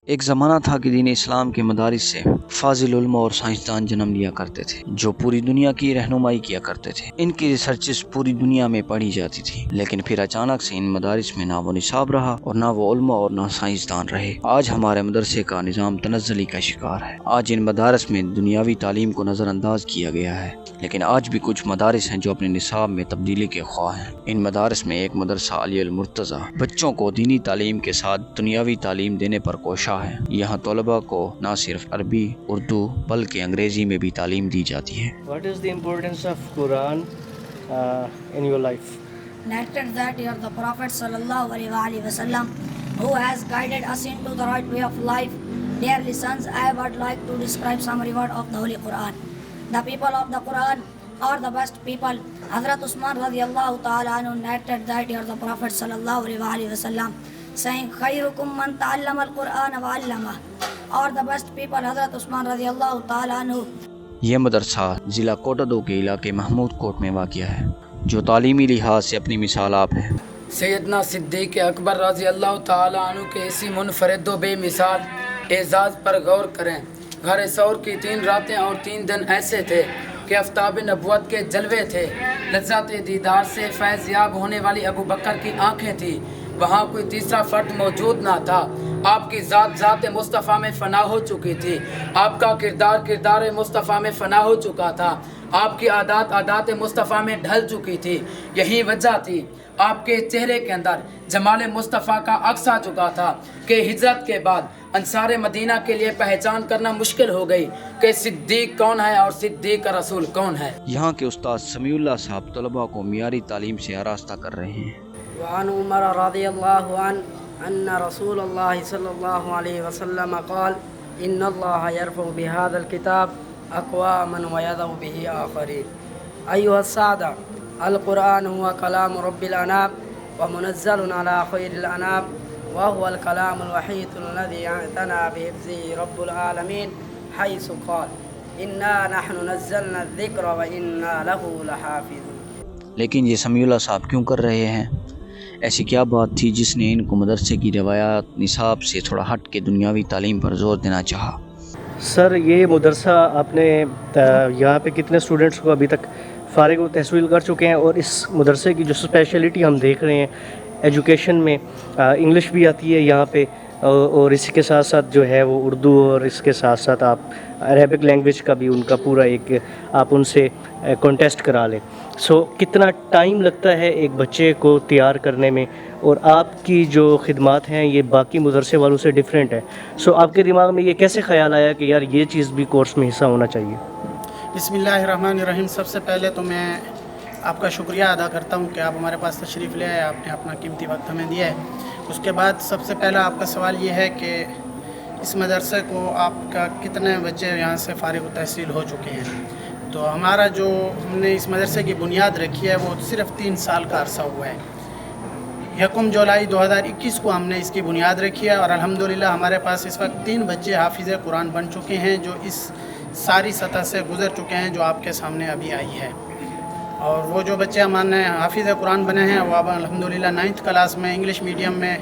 ایک زمانہ تھا کہ دین اسلام کے مدارس سے فاضل علماء اور سائنسدان جنم لیا کرتے تھے جو پوری دنیا کی رہنمائی کیا کرتے تھے۔ ان کی ریسرچز پوری دنیا میں پڑھی جاتی تھی، لیکن پھر اچانک سے ان مدارس میں نہ وہ نصاب رہا اور نہ وہ علماء اور نہ سائنسدان رہے۔ آج ہمارے مدرسے کا نظام تنزلی کا شکار ہے۔ آج ان مدارس میں دنیاوی تعلیم کو نظر انداز کیا گیا ہے، لیکن آج بھی کچھ مدارس ہیں جو اپنے نصاب میں تبدیلی کے خواہاں ہیں۔ ان مدارس میں ایک مدرسہ علی المرتضیٰ بچوں کو دینی تعلیم کے ساتھ دنیاوی تعلیم دینے پر کوشاں ہے۔ یہاں طلباء کو نہ صرف عربی، اردو بلکہ انگریزی میں بھی تعلیم دی جاتی ہے۔ What is the importance of Quran in your life? Narrated that you are the Prophet sallallahu alaihi wasallam who has guided us into the right way of life. Dear sons, I would like to describe some reward of the Holy Quran. The people of the Quran are the best people. Hazrat Usman radiyallahu ta'ala anhu narrated that you are the Prophet sallallahu alaihi wasallam saying, "Khayrukum man ta'allama al-Quran wa 'allama." Are the best people Hazrat Usman radiyallahu ta'ala anhu. یہ مدرسہ ضلع quota دو کے علاقے محمود کوٹ میں واقع ہے، جو تعلیمی لحاظ سے اپنی مثال آپ ہے۔ سیدنا صدیق اکبر رضی اللہ تعالیٰ عنہ کے اسی منفرد و بے مثال اعزاز پر غور کریں۔ غار ثور کی 3 راتیں اور 3 دن ایسے تھے کہ آفتاب نبوت کے جلوے تھے۔ لذت دیدار سے فیض یاب ہونے والی ابو بکر کی آنکھیں تھیں۔ وہاں کوئی تیسرا فرد موجود نہ تھا۔ آپ کی ذات مصطفیٰ میں فنا ہو چکی تھی۔ آپ کا کردار مصطفیٰ میں فنا ہو چکا تھا۔ آپ کی عادات مصطفیٰ میں ڈھل چکی تھی۔ یہی وجہ تھی آپ کے چہرے کے اندر جمال مصطفیٰ کا عکس آ چکا تھا کہ ہجرت کے بعد انصار مدینہ کے لیے پہچان کرنا مشکل ہو گئی کہ صدیق کون ہے اور صدیق کا رسول کون ہے۔ یہاں کے استاد سمیع اللہ صاحب طلباء کو معیاری تعلیم سے آراستہ کر رہے ہیں۔ وعن عمر رضی اللہ عنہ ان رسول اللہ صلی اللہ علیہ وسلم قال ان اللہ یرفع بهذا الكتاب اقواما ويضع به آخرین۔ ایها السادہ، القرآن هو کلام رب الانام ومنزل على خیر الانام وهو الكلام الوحید الذي اعتنى بحفظه رب العالمین حیث قال انا نحن نزلنا الذکر وانا له لحافظون۔ لیکن یہ سمیع اللہ صاحب کیوں کر رہے ہیں؟ ایسی کیا بات تھی جس نے ان کو مدرسے کی روایات نصاب سے تھوڑا ہٹ کے دنیاوی تعلیم پر زور دینا چاہا؟ سر، یہ مدرسہ آپ نے یہاں پہ کتنے اسٹوڈنٹس کو ابھی تک فارغ و تحصیل کر چکے ہیں؟ اور اس مدرسے کی جو اسپیشلٹی ہم دیکھ رہے ہیں ایجوکیشن میں، انگلش بھی آتی ہے یہاں پہ، اور اسی کے ساتھ ساتھ جو ہے وہ اردو، اور اس کے ساتھ ساتھ آپ عربک لینگویج کا بھی ان کا پورا ایک آپ ان سے کانٹیسٹ کرا لیں۔ سو کتنا ٹائم لگتا ہے ایک بچے کو تیار کرنے میں، اور آپ کی جو خدمات ہیں یہ باقی مدرسے والوں سے ڈیفرنٹ ہے۔ سو آپ کے دماغ میں یہ کیسے خیال آیا کہ یار یہ چیز بھی کورس میں حصہ ہونا چاہیے؟ بسم اللہ الرحمن الرحیم۔ سب سے پہلے تو میں آپ کا شکریہ ادا کرتا ہوں کہ آپ ہمارے پاس تشریف لے آئے، آپ نے اپنا قیمتی وقت ہمیں دیا ہے۔ اس کے بعد سب سے پہلا آپ کا سوال یہ ہے کہ اس مدرسے کو آپ کا کتنے بچے یہاں سے فارغ التحصیل ہو چکے ہیں؟ تو ہمارا جو ہم نے اس مدرسے کی بنیاد رکھی ہے وہ صرف 3 سال کا عرصہ ہوا ہے۔ 1 جولائی 2021 کو ہم نے اس کی بنیاد رکھی ہے، اور الحمدللہ ہمارے پاس اس وقت 3 بچے حافظ قرآن بن چکے ہیں جو اس ساری سطح سے گزر چکے ہیں جو آپ کے سامنے ابھی آئی ہے۔ اور وہ جو بچے ہمارے حافظ قرآن بنے ہیں وہ اب الحمدللہ 9th کلاس میں انگلش میڈیم میں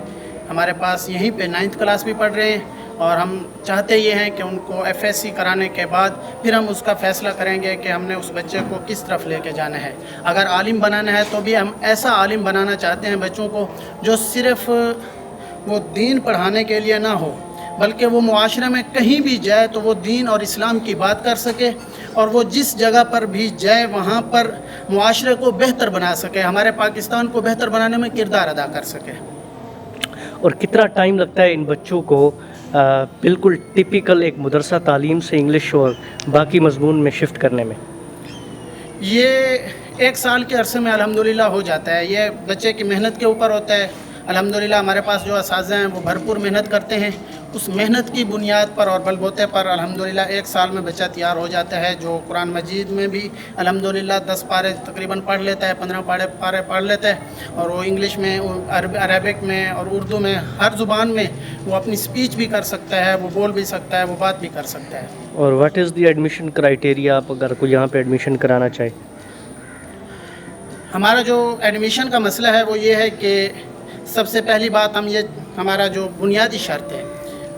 ہمارے پاس یہیں پہ 9th کلاس بھی پڑھ رہے ہیں، اور ہم چاہتے یہ ہیں کہ ان کو FSC کرانے کے بعد پھر ہم اس کا فیصلہ کریں گے کہ ہم نے اس بچے کو کس طرف لے کے جانا ہے۔ اگر عالم بنانا ہے تو بھی ہم ایسا عالم بنانا چاہتے ہیں بچوں کو جو صرف وہ دین پڑھانے کے لیے نہ ہو، بلکہ وہ معاشرے میں کہیں بھی جائے تو وہ دین اور اسلام کی بات کر سکے، اور وہ جس جگہ پر بھی جائے وہاں پر معاشرے کو بہتر بنا سکے، ہمارے پاکستان کو بہتر بنانے میں کردار ادا کر سکے۔ اور کتنا ٹائم لگتا ہے ان بچوں کو بالکل ٹپیکل ایک مدرسہ تعلیم سے انگلش اور باقی مضمون میں شفٹ کرنے میں؟ یہ 1 سال کے عرصے میں الحمدللہ ہو جاتا ہے۔ یہ بچے کی محنت کے اوپر ہوتا ہے۔ الحمدللہ ہمارے پاس جو اساتذہ ہیں وہ بھرپور محنت کرتے ہیں، اس محنت کی بنیاد پر اور بل بوتے پر الحمدللہ 1 سال میں بچہ تیار ہو جاتا ہے، جو قرآن مجید میں بھی الحمدللہ 10 پارے تقریباً پڑھ لیتا ہے، 15 پارے پڑھ لیتا ہے، اور وہ انگلش میں، عربک میں اور اردو میں، ہر زبان میں وہ اپنی سپیچ بھی کر سکتا ہے، وہ بول بھی سکتا ہے، وہ بات بھی کر سکتا ہے۔ اور what is the admission criteria, آپ اگر کوئی یہاں پہ ایڈمیشن کرانا چاہے؟ ہمارا جو ایڈمیشن کا مسئلہ ہے وہ یہ ہے کہ سب سے پہلی بات ہمارا جو بنیادی شرط ہے